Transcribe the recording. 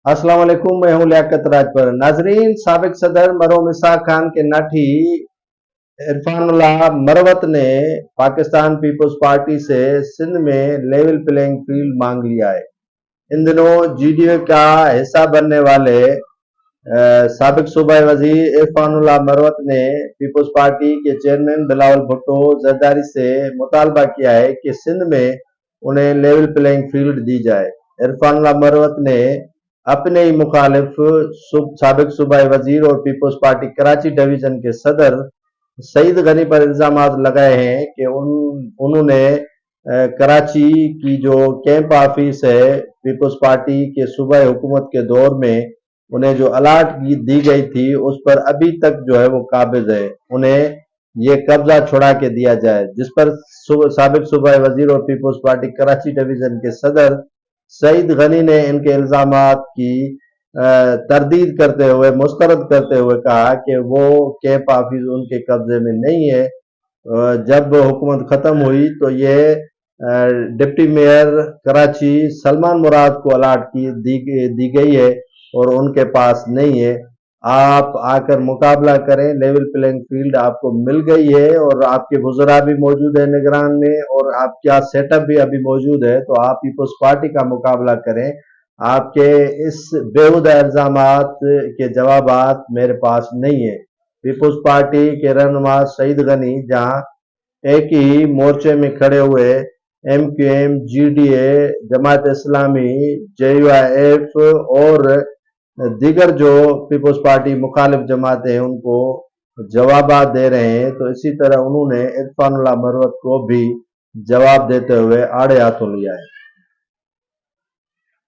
अस्सलाम वालेकुम, मैं हूं लियाकत राजपर। नाजरीन, साबिक सदर मरहूम इसहाक खान के नाठी इरफानुल्लाह मरवत ने पाकिस्तान पीपल्स पार्टी से सिंध में लेवल प्लेइंग फील्ड मांग लिया है। इन दिनों जीडीयू का हिस्सा बनने वाले साबिक सूबाई वजीर इरफानुल्लाह मरवत ने पीपल्स पार्टी के चेयरमैन बिलावल भुट्टो जरदारी से मुतालबा किया है कि सिंध में उन्हें लेवल प्लेइंग फील्ड दी जाए। इरफानुल्लाह मरवत ने अपने ही मुखालिफ साबिक सूबाई वजीर और पीपल्स पार्टी कराची डिवीजन के सदर सईद गनी पर इल्जाम लगाए हैं कि उन्होंने कराची की जो कैंप ऑफिस है पीपल्स पार्टी के सूबाई हुकूमत के दौर में उन्हें जो अलाट दी गई थी उस पर अभी तक जो है वो काबिज है, उन्हें ये कब्जा छुड़ा के दिया जाए, जिस पर साबिक सूबाई वजीर और पीपल्स पार्टी कराची डिवीजन के सदर सईद गनी ने इनके इल्जामात की तरदीद करते हुए मुस्तरद करते हुए कहा कि वो कैंप ऑफिस उनके कब्जे में नहीं है। जब हुकूमत खत्म हुई तो ये डिप्टी मेयर कराची सलमान मुराद को अलाट दी गई है और उनके पास नहीं है। आप आकर मुकाबला करें, लेवल प्लेइंग फील्ड आपको मिल गई है और आपके वज़रा भी मौजूद है निगरान में और आपका सेटअप भी अभी मौजूद है, तो आप पीपल्स पार्टी का मुकाबला करें। आपके इस बेहुदा इल्जामात के जवाबात मेरे पास नहीं है। पीपल्स पार्टी के रहनुमा सईद गनी जहां एक ही मोर्चे में खड़े हुए MQM, GDA, Jamaat Islami, JUIF और दीगर जो पीपल्स पार्टी मुखालिफ जमातें हैं उनको जवाबात दे रहे हैं, तो इसी तरह उन्होंने इरफानुल्लाह मरवत को भी जवाब देते हुए आड़े हाथों लिया है।